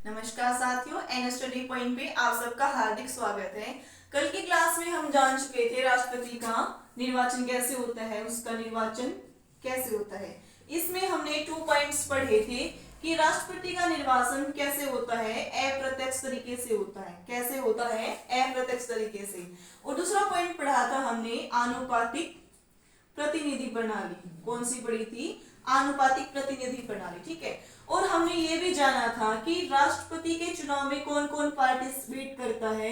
नमस्कार साथियों, N study point पे आप सबका हार्दिक स्वागत है। कल की क्लास में हम जान चुके थे राष्ट्रपति का निर्वाचन कैसे होता है, उसका निर्वाचन कैसे होता है। इसमें हमने 2 पॉइंट्स पढ़े थे कि राष्ट्रपति का निर्वाचन कैसे होता है, अप्रत्यक्ष तरीके से होता है। कैसे होता है? अप्रत्यक्ष तरीके से। और दूसरा पॉइंट पढ़ा था हमने आनुपातिक प्रतिनिधि प्रणाली। कौन सी पढ़ी थी? आनुपातिक प्रतिनिधि प्रणाली। ठीक है। और हमने ये भी जाना था कि राष्ट्रपति के चुनाव में कौन कौन पार्टिसिपेट करता है।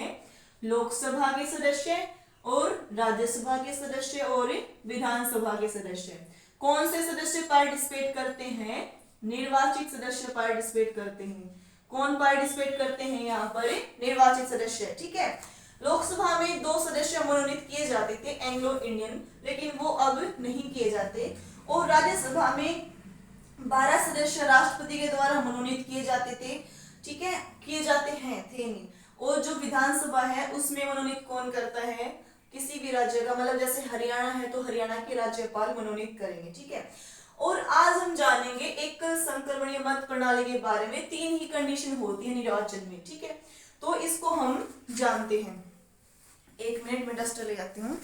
लोकसभा के सदस्य और राज्यसभा के सदस्य और विधानसभा के सदस्य। कौन से सदस्य पार्टिसिपेट करते हैं? निर्वाचित सदस्य पार्टिसिपेट करते हैं। कौन पार्टिसिपेट करते हैं यहाँ पर? निर्वाचित सदस्य। ठीक है। लोकसभा में 2 सदस्य मनोनीत किए जाते थे, एंग्लो इंडियन, लेकिन वो अब नहीं किए जाते। और राज्यसभा में 12 सदस्य राष्ट्रपति के द्वारा मनोनीत किए जाते थे। ठीक है, किए जाते हैं, थे नहीं। और जो विधानसभा है उसमें मनोनीत कौन करता है? किसी भी राज्य का, मतलब जैसे हरियाणा है तो हरियाणा के राज्यपाल मनोनीत करेंगे। ठीक है। और आज हम जानेंगे एक संक्रमणीय मत प्रणाली के बारे में। 3 ही कंडीशन होती है निर्वाचन में। ठीक है, तो इसको हम जानते हैं। 1 मिनट में डस्टर ले आती हूँ।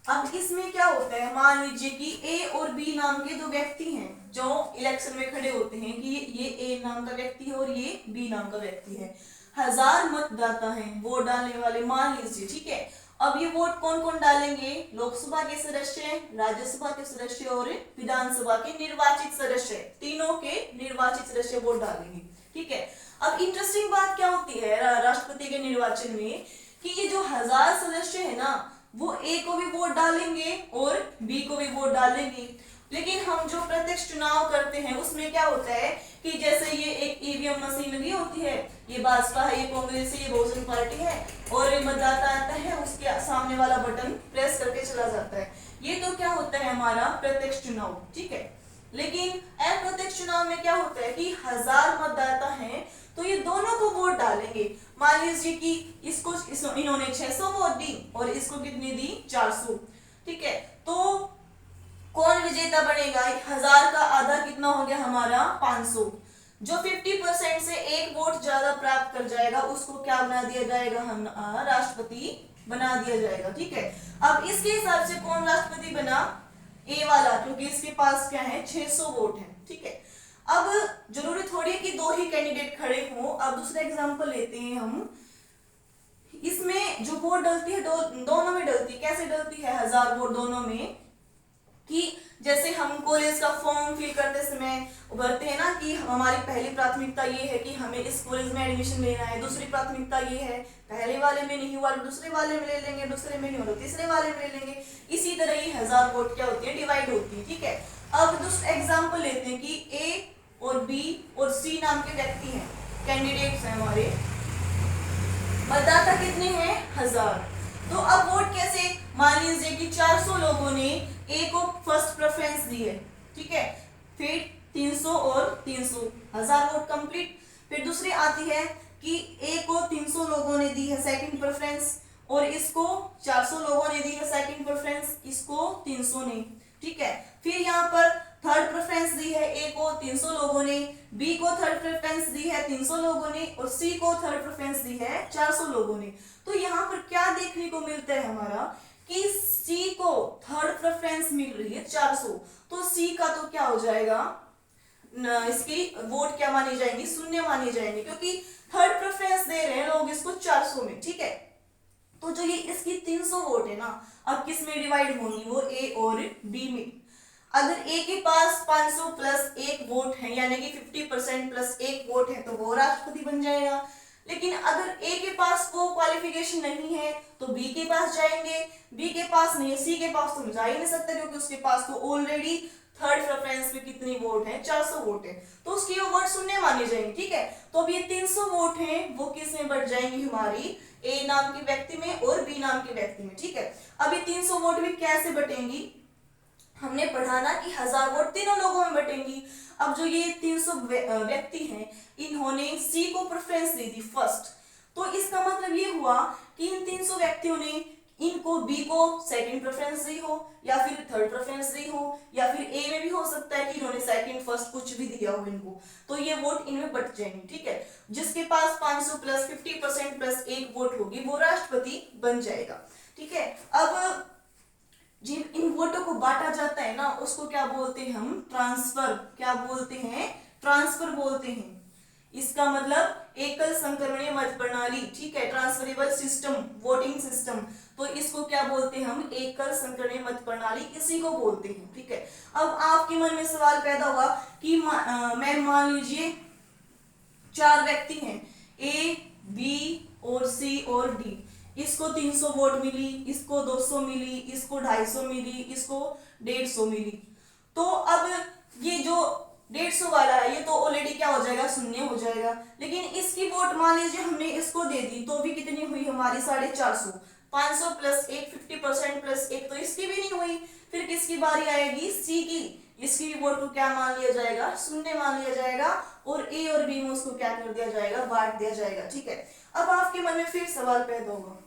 अब इसमें क्या होता है, मान लीजिए कि ए और बी नाम के 2 व्यक्ति हैं जो इलेक्शन में खड़े होते हैं कि ये ए नाम का व्यक्ति है और ये बी नाम का व्यक्ति है। 1000 मतदाता हैं वोट डालने वाले, मान लीजिए। ठीक है। अब ये वोट कौन कौन डालेंगे? लोकसभा के सदस्य, राज्यसभा के सदस्य और विधानसभा के निर्वाचित सदस्य। तीनों के निर्वाचित सदस्य वोट डालेंगे। ठीक है। अब इंटरेस्टिंग बात क्या होती है राष्ट्रपति के निर्वाचन में कि ये जो 1000 सदस्य है ना, वो ए को भी वोट डालेंगे और बी को भी वोट डालेंगे। लेकिन हम जो प्रत्यक्ष चुनाव करते हैं उसमें क्या होता है कि जैसे ये एक ईवीएम मशीन लगी होती है, ये भाजपा है, ये कांग्रेस है, ये बहुजन पार्टी है, और ये मतदाता आता है, उसके सामने वाला बटन प्रेस करके चला जाता है। ये तो क्या होता है हमारा प्रत्यक्ष चुनाव। ठीक है। लेकिन अप्रत्यक्ष चुनाव में क्या होता है कि 1000 मतदाता हैं तो ये दोनों को वोट डालेंगे। मान लीजिए कि इसको इन्होंने 600 वोट दी और इसको कितनी दी? 400। ठीक है। तो कौन विजेता बनेगा? 1000 का आधा कितना हो गया हमारा? 500। जो 50% से 1 वोट ज्यादा प्राप्त कर जाएगा उसको क्या बना दिया जाएगा? हम राष्ट्रपति बना दिया जाएगा। ठीक है। अब इसके हिसाब से कौन राष्ट्रपति बना? ए वाला, क्योंकि इसके पास क्या है? 600 वोट है। ठीक है। अब जरूरी थोड़ी है कि 2 ही कैंडिडेट खड़े हों। अब दूसरा एग्जांपल लेते हैं हम। इसमें जो वोट डलती है दोनों में डलती है। कैसे डलती है 1000 वोट दोनों में? कि जैसे हम कॉलेज का फॉर्म फिल करते समय भरते हैं ना कि हमारी पहली प्राथमिकता ये है कि हमें इस कॉलेज में एडमिशन लेना है, दूसरी प्राथमिकता ये है पहले वाले में नहीं हुआ तो दूसरे वाले में ले लेंगे, दूसरे में नहीं हुआ तो तीसरे वाले में ले लेंगे। इसी तरह ये 1000 वोट क्या होती है? डिवाइड होती है। ठीक है। अब दूसरा एग्जाम्पल लेते हैं कि ए और बी और सी नाम के व्यक्ति हैं, कैंडिडेट्स हैं हमारे। मतदाता कितने हैं? 1000। तो अब वोट कैसे? मान लीजिए कि 400 लोगों ने ए को फर्स्ट प्रेफरेंस दी है। ठीक है। फिर 300 और 300, 1000 वोट कंप्लीट। फिर दूसरी आती है कि ए को 300 लोगों ने दी है सेकंड प्रेफरेंस और इसको 400 लोगों ने दी है सेकंड प्रेफरेंस, इसको 300 ने। ठीक है। फिर यहाँ पर थर्ड प्रेफरेंस दी है ए को 300 लोगों ने, बी को थर्ड प्रेफरेंस दी है 300 लोगों ने और सी को थर्ड प्रेफरेंस दी है 400 लोगों ने। तो यहाँ पर क्या देखने को मिलता है हमारा कि सी को थर्ड प्रेफरेंस मिल रही है 400, तो सी का तो क्या हो जाएगा? इसकी वोट क्या मानी जाएंगी? शून्य मानी जाएंगी, क्योंकि थर्ड प्रेफरेंस दे रहे हैं लोग इसको 400 में। ठीक है। तो जो ये इसकी 300 वोट है ना, अब किस में डिवाइड होंगी? वो ए और बी में। अगर ए के पास 500 प्लस 1 वोट है, यानी कि 50% प्लस 1 वोट है, तो वो राष्ट्रपति बन जाएगा। लेकिन अगर ए के पास वो क्वालिफिकेशन नहीं है तो बी के पास जाएंगे, बी के पास नहीं है, सी के पास तो जा ही नहीं सकता क्योंकि उसके पास तो ऑलरेडी थर्ड प्रेफरेंस में कितनी वोट है? 400 वोट है, तो उसकी वो वोट शून्य मानी जाएंगे। ठीक है। तो अब ये 300 वोट हैं वो किस में बढ़ जाएंगी? हमारी ए नाम के व्यक्ति में और बी नाम के व्यक्ति में। ठीक है। अब ये 300 वोट भी कैसे बटेंगी? हमने पढ़ा ना कि 1000 वोट तीनों लोगों में बटेंगी। अब जो ये 300 व्यक्ति हैं, इन्होंने सी को प्रेफरेंस दी थी फर्स्ट, तो इसका मतलब ये हुआ कि इन 300 व्यक्तियों ने इनको बी को सेकंड प्रेफरेंस दी हो या फिर थर्ड प्रेफरेंस दी हो या फिर ए में भी हो सकता है कि इन्होंने सेकंड फर्स्ट कुछ भी दिया हो इनको, तो ये वोट इनमें बट जाएंगे। ठीक है, जिसके पास 500 प्लस 50% प्लस एक वोट होगी वो राष्ट्रपति बन जाएगा। ठीक है, अब जिन इन वोटों को बांटा जाता है ना उसको क्या बोलते हैं हम, ट्रांसफर। क्या बोलते हैं, ट्रांसफर बोलते हैं। इसका मतलब एकल संक्रमणीय मत प्रणाली। ठीक है, ट्रांसफरेबल सिस्टम, वोटिंग सिस्टम, तो इसको क्या बोलते हैं हम, एकल संक्रमणीय मत प्रणाली, इसी को बोलते हैं। ठीक है, अब आपके मन में सवाल पैदा हुआ कि मैं मान लीजिए 4 व्यक्ति हैं, ए, बी और सी और डी, इसको 300 वोट मिली, इसको 200 मिली, इसको 250 मिली, इसको 150 मिली। तो अब ये जो 150 वाला है ये तो ऑलरेडी क्या हो जाएगा, शून्य हो जाएगा। लेकिन इसकी वोट मान लीजिए हमने इसको दे दी तो भी कितनी हुई हमारी, 450। 500 प्लस 1 50% प्लस 1 तो इसकी भी नहीं हुई। फिर किसकी बारी आएगी, सी की। इसकी भी वोट को क्या मान लिया जाएगा, शून्य मान लिया जाएगा और ए और बी में उसको क्या कर दिया जाएगा, बांट दिया जाएगा। ठीक है, अब आपके मन में फिर सवाल पैदा होगा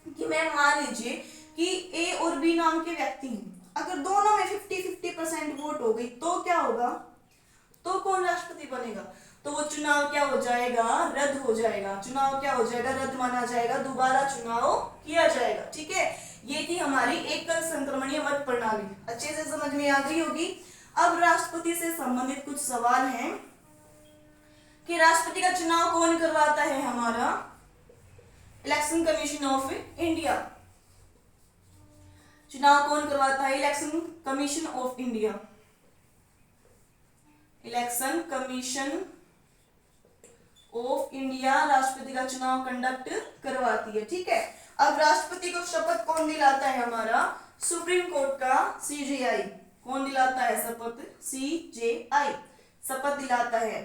कि मैं मान लीजिए कि ए और बी नाम के व्यक्ति हैं, अगर दोनों में 50-50% वोट हो गई तो क्या होगा, तो कौन राष्ट्रपति बनेगा, तो वो चुनाव क्या हो जाएगा, रद्द हो जाएगा। चुनाव क्या हो जाएगा, रद्द माना जाएगा, दोबारा चुनाव किया जाएगा। ठीक है, ये थी हमारी एकल संक्रमणीय मत प्रणाली, अच्छे से समझ में आ गई होगी। अब राष्ट्रपति से संबंधित कुछ सवाल हैं कि राष्ट्रपति का चुनाव कौन करवाता है, हमारा इलेक्शन कमीशन ऑफ इंडिया। चुनाव कौन करवाता है, election commission of India. Election commission of India राष्ट्रपति का चुनाव कंडक्ट करवाती है। ठीक है, अब राष्ट्रपति को शपथ कौन दिलाता है, हमारा सुप्रीम कोर्ट का सीजेआई। कौन दिलाता है शपथ, सीजेआई शपथ दिलाता है।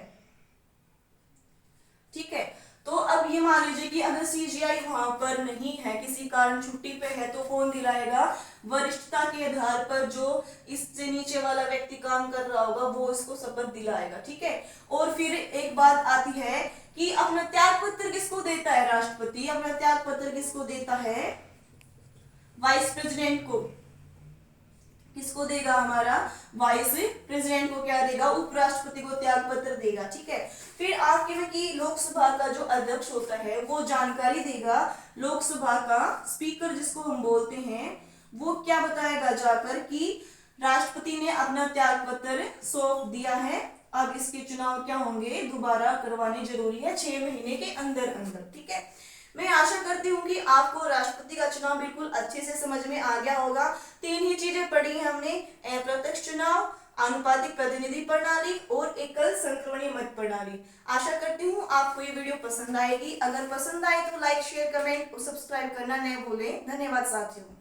ठीक है, तो अब ये मान लीजिए कि अगर सीजीआई वहां पर नहीं है, किसी कारण छुट्टी पे है, तो कौन दिलाएगा, वरिष्ठता के आधार पर जो इससे नीचे वाला व्यक्ति काम कर रहा होगा वो इसको शपथ दिलाएगा। ठीक है, और फिर एक बात आती है कि अपना त्याग पत्र किसको देता है राष्ट्रपति, अपना त्याग पत्र किसको देता है, वाइस प्रेसिडेंट को। किसको देगा, हमारा वाइस प्रेसिडेंट को क्या देगा, उपराष्ट्रपति को त्याग पत्र देगा। ठीक है, फिर आपके में कि लोकसभा का जो अध्यक्ष होता है वो जानकारी देगा, लोकसभा का स्पीकर जिसको हम बोलते हैं वो क्या बताएगा जाकर कि राष्ट्रपति ने अपना त्याग पत्र सौंप दिया है, अब इसके चुनाव क्या होंगे, दोबारा करवाने जरूरी है 6 महीने के अंदर अंदर। ठीक है, मैं आशा करती हूँ कि आपको राष्ट्रपति का चुनाव बिल्कुल अच्छे से समझ में आ गया होगा। 3 ही चीजें पढ़ी हैं हमने, अप्रत्यक्ष चुनाव, आनुपातिक प्रतिनिधि प्रणाली और एकल संक्रमणीय मत प्रणाली। आशा करती हूँ आपको ये वीडियो पसंद आएगी। अगर पसंद आए तो लाइक शेयर कमेंट और सब्सक्राइब करना न भूलें। धन्यवाद साथियों।